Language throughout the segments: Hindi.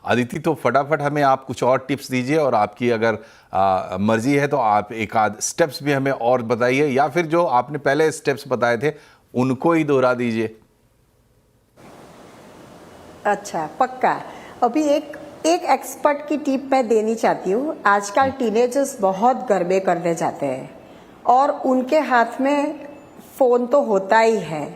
अदिति, तो फटाफट हमें आप कुछ और टिप्स दीजिए, और आपकी अगर मर्जी है तो आप एक आध स्टेप्स भी हमें और बताइए, या फिर जो आपने पहले स्टेप्स बताए थे उनको ही दोहरा दीजिए। अच्छा, पक्का। अभी एक एक्सपर्ट की टिप मैं देनी चाहती हूँ। आजकल टीनेजर्स बहुत गरबे करने जाते हैं और उनके हाथ में फ़ोन तो होता ही है।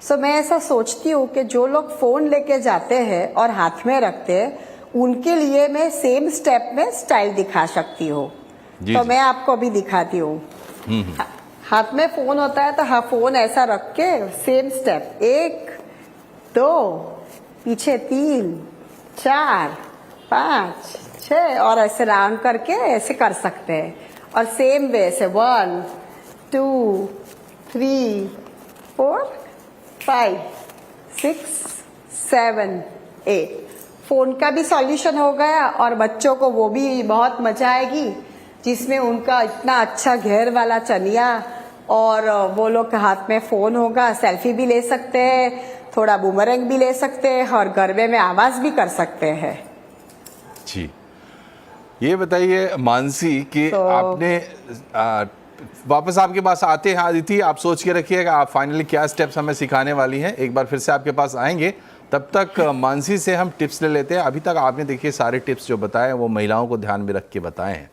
सो मैं ऐसा सोचती हूँ कि जो लोग फ़ोन लेके जाते हैं और हाथ में रखते हैं, उनके लिए मैं सेम स्टेप में स्टाइल दिखा सकती हूँ। तो मैं आपको अभी दिखाती हूँ। हाथ में फ़ोन होता है तो हाँ, फ़ोन ऐसा रख के सेम स्टेप, 1 2, पीछे 3 4 5 6, और ऐसे राउंड करके ऐसे कर सकते हैं। और सेम वे से 1 2 3 4 5 6 7 8। फोन का भी सॉल्यूशन हो गया और बच्चों को वो भी बहुत मजा आएगी, जिसमें उनका इतना अच्छा घेर वाला चनिया और वो लोग के हाथ में फोन होगा, सेल्फी भी ले सकते हैं, थोड़ा बूमरैंग भी ले सकते हैं और गरबे में आवाज भी कर सकते हैं। जी, ये बताइए मानसी कि आपने वापस आपके पास आते हैं अदिति, आप सोच के रखिएगा आप फाइनली क्या स्टेप्स हमें सिखाने वाली हैं। एक बार फिर से आपके पास आएंगे, तब तक मानसी से हम टिप्स ले लेते हैं। अभी तक आपने देखिए सारे टिप्स जो बताए वो महिलाओं को ध्यान में रख के बताए हैं।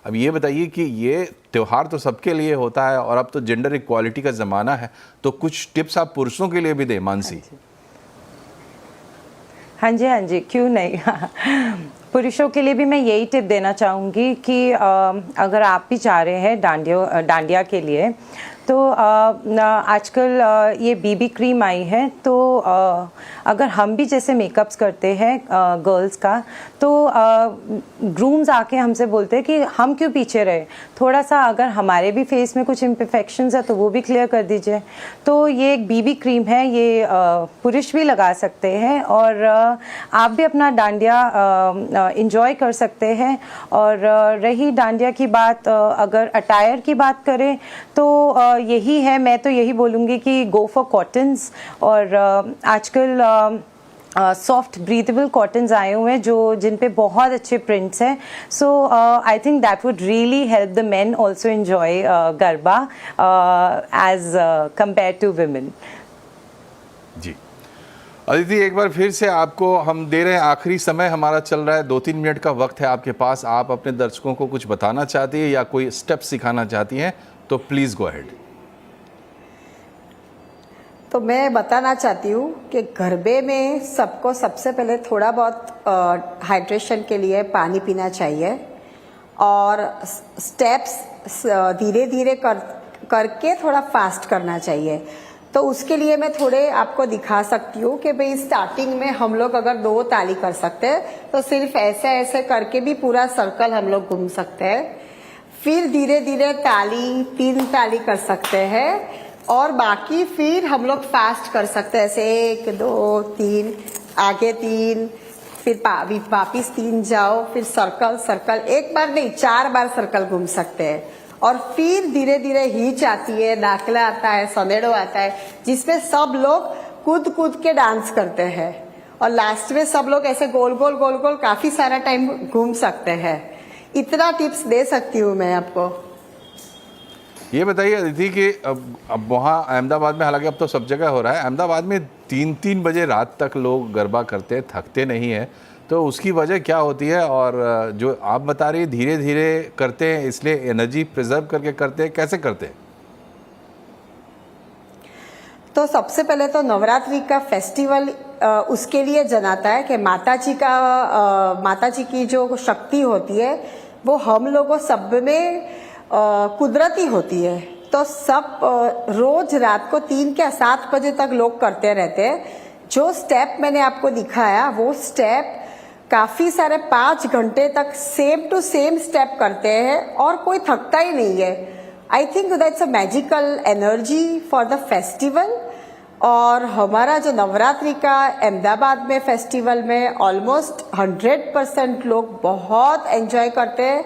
अब ये बताइए कि ये त्यौहार तो सबके लिए होता है और अब तो जेंडर इक्वालिटी का ज़माना है, तो कुछ टिप्स आप पुरुषों के लिए भी दें मानसी। हाँ जी, क्यों नहीं। पुरुषों के लिए भी मैं यही टिप देना चाहूँगी कि अगर आप भी चाह रहे हैं डांडिया के लिए, तो आजकल ये बीबी क्रीम आई है, तो अगर हम भी जैसे मेकअप्स करते हैं गर्ल्स का, तो ग्रूम्स आके हमसे बोलते हैं कि हम क्यों पीछे रहे, थोड़ा सा अगर हमारे भी फेस में कुछ इम्परफेक्शंस है तो वो भी क्लियर कर दीजिए। तो ये एक बीबी क्रीम है, ये पुरुष भी लगा सकते हैं और आप भी अपना डांडिया इंजॉय कर सकते हैं। और रही डांडिया की बात, अगर अटायर की बात करें तो यही है, मैं तो यही बोलूँगी कि गो फॉर कॉटन्स। और आजकल सॉफ्ट ब्रीथेबल कॉटन्स आए हुए हैं जो जिन पे बहुत अच्छे प्रिंट्स हैं। So I think that would really help the men also enjoy garba as compare to women. जी अदिति, एक बार फिर से आपको हम दे रहे हैं, आखिरी समय हमारा चल रहा है, 2-3 मिनट का वक्त है आपके पास। आप अपने दर्शकों को कुछ बताना चाहती है या कोई स्टेप सिखाना चाहती हैं तो प्लीज़ गो अहेड। तो मैं बताना चाहती हूँ कि गरबे में सबको सबसे पहले थोड़ा बहुत हाइड्रेशन के लिए पानी पीना चाहिए और स्टेप्स धीरे धीरे करके थोड़ा फास्ट करना चाहिए। तो उसके लिए मैं थोड़े आपको दिखा सकती हूँ कि भाई स्टार्टिंग में हम लोग अगर 2 ताली कर सकते हैं तो सिर्फ ऐसे ऐसे करके भी पूरा सर्कल हम लोग घूम सकते हैं। फिर धीरे धीरे 3 ताली कर सकते हैं और बाकी फिर हम लोग फास्ट कर सकते हैं, ऐसे 1 2 3, आगे 3, फिर वापिस 3 जाओ, फिर सर्कल, एक बार नहीं 4 बार सर्कल घूम सकते हैं। और फिर धीरे धीरे हीच आती है, दाखला आता है, सनेड़ो आता है, जिसमें सब लोग कूद के डांस करते हैं और लास्ट में सब लोग ऐसे गोल गोल काफी सारा टाइम घूम सकते हैं। इतना टिप्स दे सकती हूँ मैं आपको। ये बताइए अदिति कि अब वहाँ अहमदाबाद में, हालांकि अब तो सब जगह हो रहा है, अहमदाबाद में 3-3 बजे रात तक लोग गरबा करते हैं, थकते नहीं हैं, तो उसकी वजह क्या होती है? और जो आप बता रही धीरे धीरे करते हैं इसलिए एनर्जी प्रिजर्व करके करते हैं, कैसे करते हैं? तो सबसे पहले तो नवरात्रि का फेस्टिवल उसके लिए जनाता है कि माता जी की जो शक्ति होती है वो हम लोगों सब में कुदरती होती है। तो सब रोज रात को 3 या 7 बजे तक लोग करते रहते हैं। जो स्टेप मैंने आपको दिखाया वो स्टेप काफी सारे 5 घंटे तक सेम टू सेम स्टेप करते हैं और कोई थकता ही नहीं है। I think that's a magical energy for the festival. और हमारा जो नवरात्रि का अहमदाबाद में फेस्टिवल में ऑलमोस्ट 100% लोग बहुत एंजॉय करते हैं।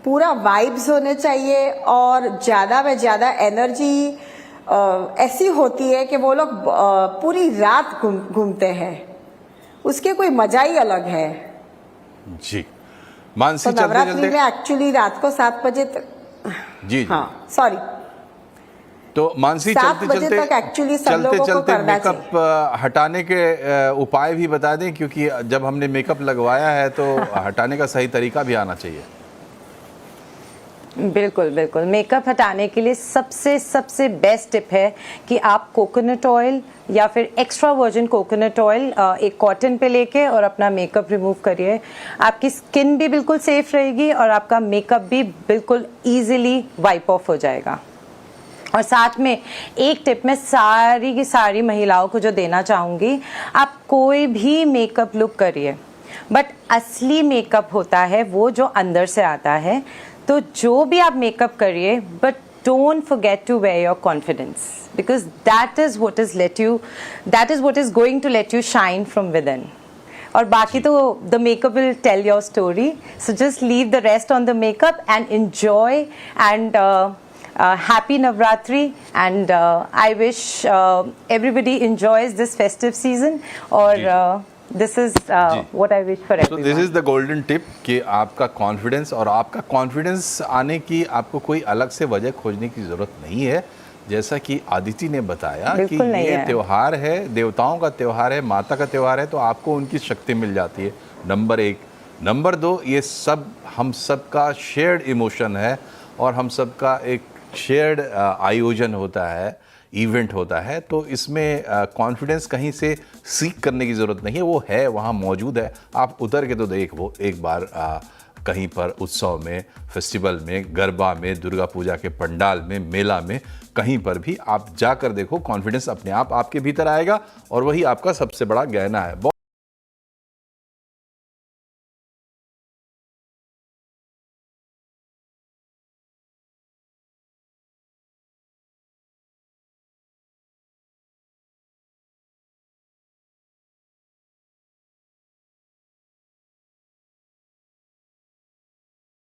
पूरा वाइब्स होने चाहिए और ज़्यादा में ज़्यादा एनर्जी ऐसी होती है कि वो लोग पूरी रात घूमते हैं, उसके कोई मजा ही अलग है। जी मानसी, तो चलते नवरात्रि चलते में एक्चुअली रात को 7 बजे तक, जी जी हाँ सॉरी, तो मानसी 7 चलते बजे चलते तक एक्चुअली सब चलते लोगों को चलते करना मेकअप हटाने के उपाय भी बता दें, क्योंकि जब हमने मेकअप लगवाया है तो हटाने का सही तरीका भी आना चाहिए। बिल्कुल बिल्कुल, मेकअप हटाने के लिए सबसे सबसे बेस्ट टिप है कि आप कोकोनट ऑयल या फिर एक्स्ट्रा वर्जिन कोकोनट ऑयल एक कॉटन पे लेके और अपना मेकअप रिमूव करिए। आपकी स्किन भी बिल्कुल सेफ रहेगी और आपका मेकअप भी बिल्कुल इजीली वाइप ऑफ हो जाएगा। और साथ में एक टिप मैं सारी की सारी महिलाओं को जो देना चाहूँगी, आप कोई भी मेकअप लुक करिए, बट असली मेकअप होता है वो जो अंदर से आता है। तो जो भी आप मेकअप करिए, but don't forget to wear your confidence, because that is what is going to let you shine from within. और बाकी तो the makeup will tell your story, so just leave the rest on the makeup and enjoy and happy Navratri, and I wish everybody enjoys this festive season, or this is what I wish for तो everyone. This is the golden tip कि आपका कॉन्फिडेंस, और आपका कॉन्फिडेंस आने की आपको कोई अलग से वजह खोजने की ज़रूरत नहीं है। जैसा कि आदिति ने बताया कि बिल्कुल नहीं ये है। त्यौहार है, देवताओं का त्यौहार है, माता का त्यौहार है, तो आपको उनकी शक्ति मिल जाती है, नंबर 1। नंबर 2, ये सब हम सब का शेयर्ड इमोशन है और हम सब का एक शेयर्ड आयोजन होता है, इवेंट होता है। तो इसमें कॉन्फिडेंस कहीं से सीख करने की ज़रूरत नहीं है, वो है, वहाँ मौजूद है। आप उतर के तो देख वो एक बार कहीं पर उत्सव में, फेस्टिवल में, गरबा में, दुर्गा पूजा के पंडाल में, मेला में, कहीं पर भी आप जाकर देखो, कॉन्फिडेंस अपने आप आपके भीतर आएगा और वही आपका सबसे बड़ा गहना है।